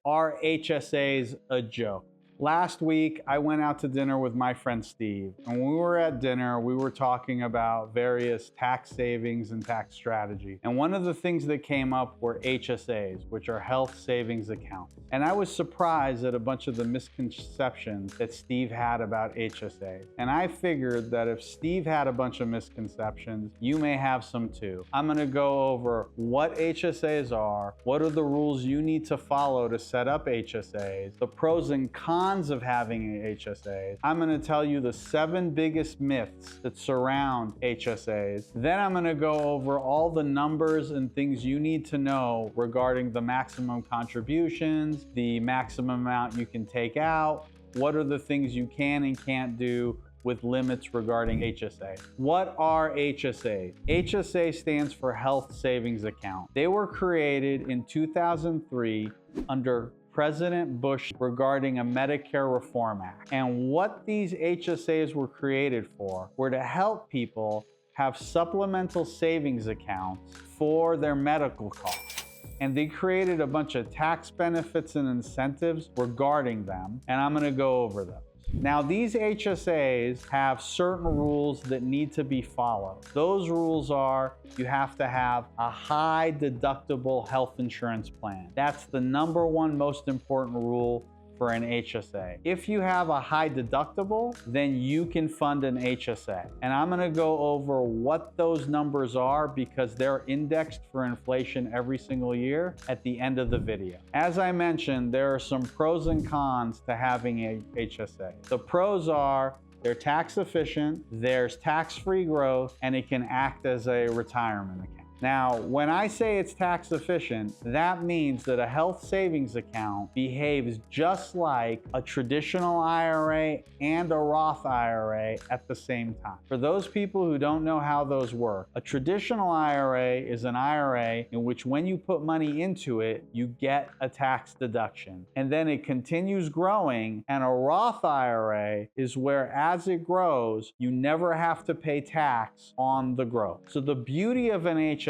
Are HSAs a joke? Last week, I went out to dinner with my friend Steve, and when we were at dinner, we were talking about various tax savings and tax strategy. And one of the things that came up were HSAs, which are health savings accounts. And I was surprised at a bunch of the misconceptions that Steve had about HSAs. And I figured that if Steve had a bunch of misconceptions, you may have some too. I'm gonna go over what HSAs are, what are the rules you need to follow to set up HSAs, the pros and cons of having an HSA. I'm going to tell you the 7 biggest myths that surround HSAs. Then I'm going to go over all the numbers and things you need to know regarding the maximum contributions, the maximum amount you can take out, what are the things you can and can't do with limits regarding HSA. What are HSAs? HSA stands for Health Savings Account. They were created in 2003 under President Bush regarding a Medicare Reform Act. And what these HSAs were created for were to help people have supplemental savings accounts for their medical costs. And they created a bunch of tax benefits and incentives regarding them, and I'm gonna go over them. Now, these HSAs have certain rules that need to be followed. Those rules are you have to have a high deductible health insurance plan. That's the #1 most important rule for an HSA. If you have a high deductible, then you can fund an HSA. And I'm gonna go over what those numbers are because they're indexed for inflation every single year at the end of the video. As I mentioned, there are some pros and cons to having a HSA. The pros are they're tax efficient, there's tax-free growth, and it can act as a retirement account. Now, when I say it's tax efficient, that means that a health savings account behaves just like a traditional IRA and a Roth IRA at the same time. For those people who don't know how those work, a traditional IRA is an IRA in which when you put money into it, you get a tax deduction. And then it continues growing, and a Roth IRA is where as it grows, you never have to pay tax on the growth. So the beauty of an HSA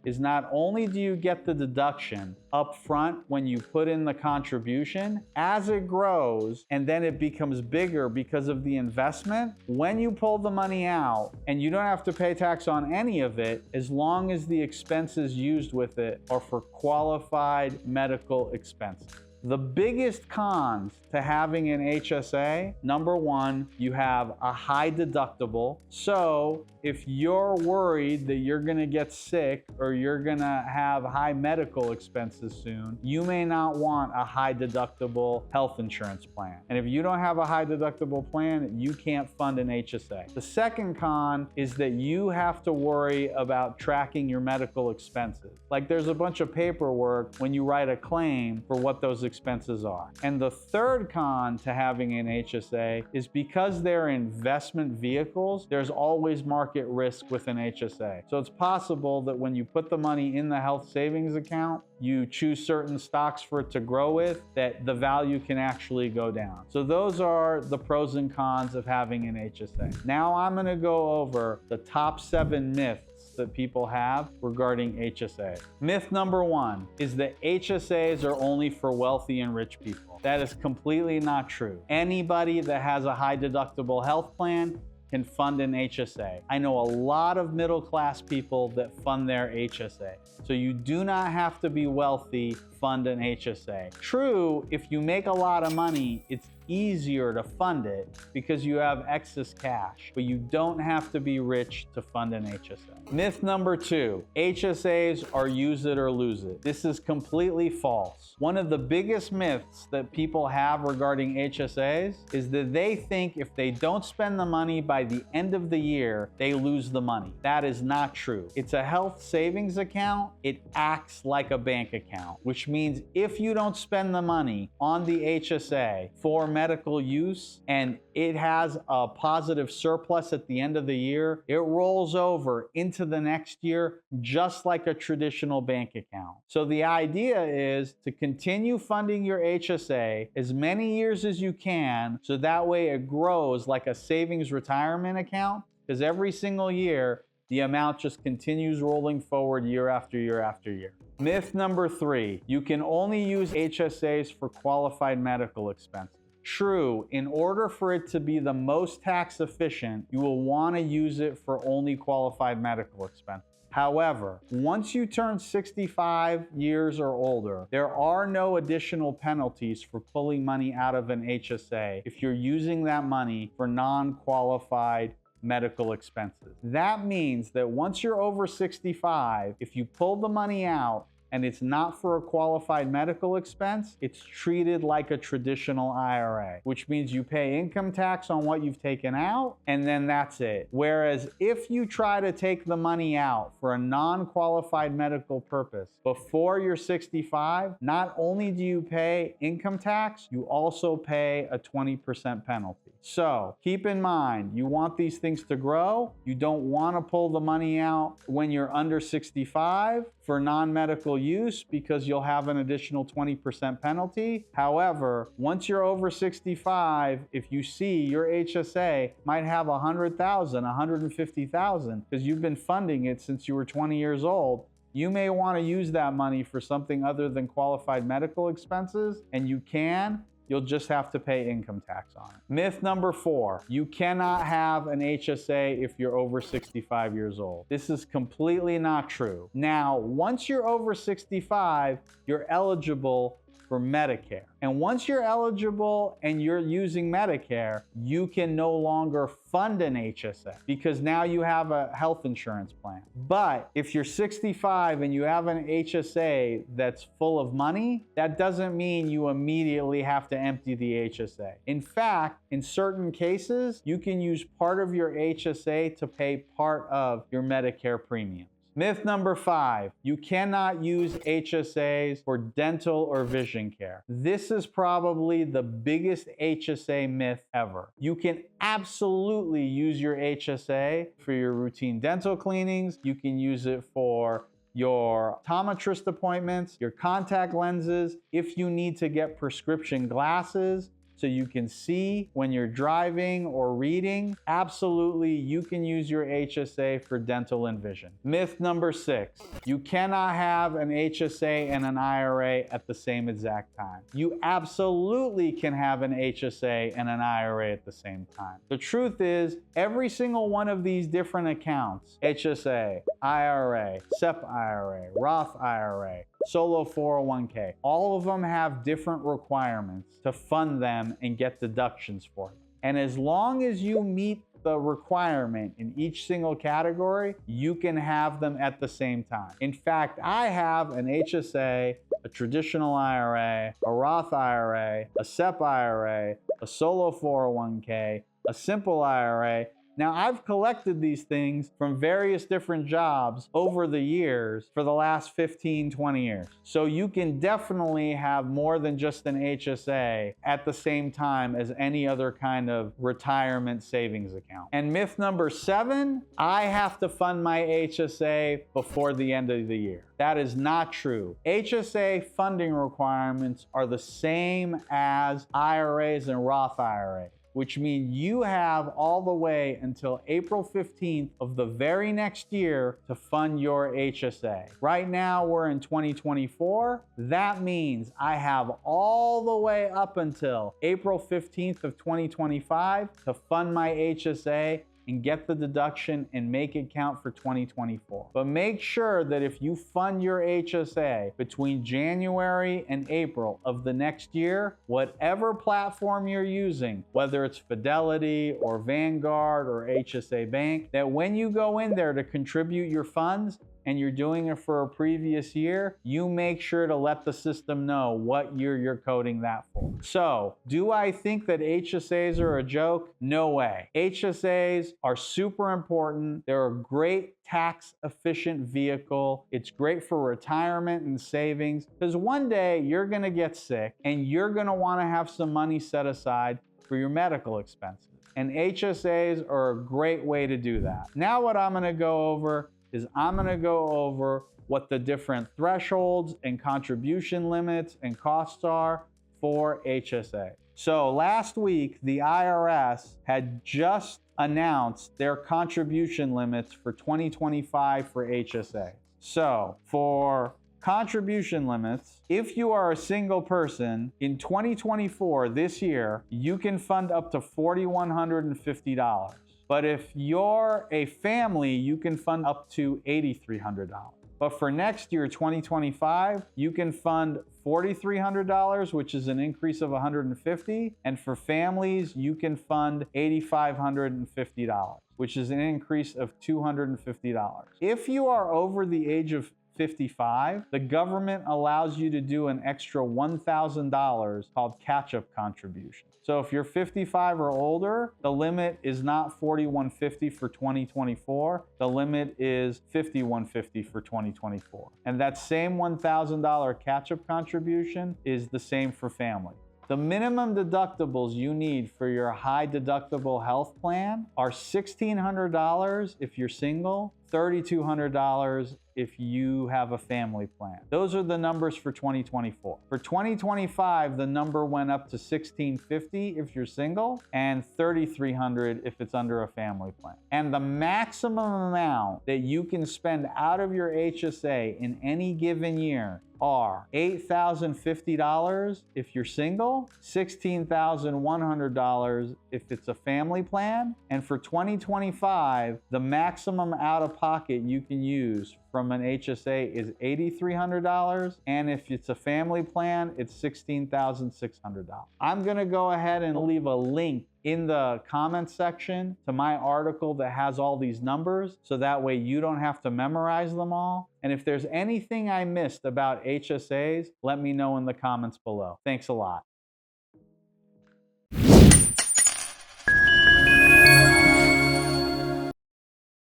is not only do you get the deduction up front when you put in the contribution, as it grows and then it becomes bigger because of the investment, when you pull the money out and you don't have to pay tax on any of it as long as the expenses used with it are for qualified medical expenses. The biggest cons to having an HSA, #1, you have a high deductible. So if you're worried that you're gonna get sick or you're gonna have high medical expenses soon, you may not want a high deductible health insurance plan. And if you don't have a high deductible plan, you can't fund an HSA. The second con is that you have to worry about tracking your medical expenses. Like there's a bunch of paperwork when you write a claim for what those expenses are. And the third con to having an HSA is because they're investment vehicles, there's always market risk with an HSA. So it's possible that when you put the money in the health savings account, you choose certain stocks for it to grow with, that the value can actually go down. So those are the pros and cons of having an HSA. Now I'm gonna go over the top 7 myths that people have regarding HSA. Myth #1 is that HSAs are only for wealthy and rich people. That is completely not true. Anybody that has a high deductible health plan can fund an HSA. I know a lot of middle-class people that fund their HSA. So you do not have to be wealthy to fund an HSA. True, if you make a lot of money, it's easier to fund it because you have excess cash, but you don't have to be rich to fund an HSA. Myth #2, HSAs are use it or lose it. This is completely false. One of the biggest myths that people have regarding HSAs is that they think if they don't spend the money by the end of the year, they lose the money. That is not true. It's a health savings account. It acts like a bank account, which means if you don't spend the money on the HSA for medical use and it has a positive surplus at the end of the year, it rolls over into the next year just like a traditional bank account. So the idea is to continue funding your HSA as many years as you can so that way it grows like a savings retirement account, because every single year the amount just continues rolling forward year after year after year. Myth number 3, you can only use HSAs for qualified medical expenses. True, in order for it to be the most tax efficient, you will want to use it for only qualified medical expenses. However, once you turn 65 years or older, there are no additional penalties for pulling money out of an HSA if you're using that money for non-qualified medical expenses. That means that once you're over 65, if you pull the money out and it's not for a qualified medical expense, it's treated like a traditional IRA, which means you pay income tax on what you've taken out, and then that's it. Whereas if you try to take the money out for a non-qualified medical purpose before you're 65, not only do you pay income tax, you also pay a 20% penalty. So keep in mind, you want these things to grow. You don't want to pull the money out when you're under 65 for non-medical use because you'll have an additional 20% penalty. However, once you're over 65, if you see your HSA might have 100,000, 150,000 because you've been funding it since you were 20 years old, you may want to use that money for something other than qualified medical expenses, and you can. You'll just have to pay income tax on it. Myth number 4, you cannot have an HSA if you're over 65 years old. This is completely not true. Now, once you're over 65, you're eligible for Medicare. And once you're eligible and you're using Medicare, you can no longer fund an HSA because now you have a health insurance plan. But if you're 65 and you have an HSA that's full of money, that doesn't mean you immediately have to empty the HSA. In fact, in certain cases, you can use part of your HSA to pay part of your Medicare premium. Myth number 5, you cannot use HSAs for dental or vision care. This is probably the biggest HSA myth ever. You can absolutely use your HSA for your routine dental cleanings. You can use it for your optometrist appointments, your contact lenses, if you need to get prescription glasses so you can see when you're driving or reading. Absolutely, you can use your HSA for dental and vision. Myth number 6, you cannot have an HSA and an IRA at the same exact time. You absolutely can have an HSA and an IRA at the same time. The truth is, every single one of these different accounts, HSA, IRA, SEP IRA, Roth IRA, Solo 401k, all of them have different requirements to fund them and get deductions for them. And as long as you meet the requirement in each single category, you can have them at the same time. In fact, I have an HSA, a traditional IRA, a Roth IRA, a SEP IRA, a Solo 401k, a simple IRA. Now, I've collected these things from various different jobs over the years for the last 15, 20 years. So you can definitely have more than just an HSA at the same time as any other kind of retirement savings account. And myth number 7, I have to fund my HSA before the end of the year. That is not true. HSA funding requirements are the same as IRAs and Roth IRAs, which means you have all the way until April 15th of the very next year to fund your HSA. Right now, we're in 2024. That means I have all the way up until April 15th of 2025 to fund my HSA and get the deduction and make it count for 2024. But make sure that if you fund your HSA between January and April of the next year, whatever platform you're using, whether it's Fidelity or Vanguard or HSA Bank, that when you go in there to contribute your funds, and you're doing it for a previous year, you make sure to let the system know what year you're coding that for. So, do I think that HSAs are a joke? No way. HSAs are super important. They're a great tax efficient vehicle. It's great for retirement and savings because one day you're gonna get sick and you're gonna wanna have some money set aside for your medical expenses. And HSAs are a great way to do that. Now what I'm gonna go over is I'm gonna go over what the different thresholds and contribution limits and costs are for HSA. So last week, the IRS had just announced their contribution limits for 2025 for HSA. So for contribution limits, if you are a single person in 2024, this year, you can fund up to $4,150. But if you're a family, you can fund up to $8,300. But for next year, 2025, you can fund $4,300, which is an increase of $150. And for families, you can fund $8,550, which is an increase of $250. If you are over the age of 55, the government allows you to do an extra $1,000 called catch-up contribution. So if you're 55 or older, the limit is not $4,150 for 2024. The limit is $5,150 for 2024. And that same $1,000 catch-up contribution is the same for family. The minimum deductibles you need for your high deductible health plan are $1,600 if you're single, $3,200 if you have a family plan. Those are the numbers for 2024. For 2025, the number went up to $1,650 if you're single and $3,300 if it's under a family plan. And the maximum amount that you can spend out of your HSA in any given year are $8,050 if you're single, $16,100 if it's a family plan, and for 2025, the maximum out-of-pocket you can use from an HSA is $8,300, and if it's a family plan, it's $16,600. I'm gonna go ahead and leave a link in the comments section to my article that has all these numbers, so that way you don't have to memorize them all. And if there's anything I missed about HSAs, let me know in the comments below. Thanks a lot.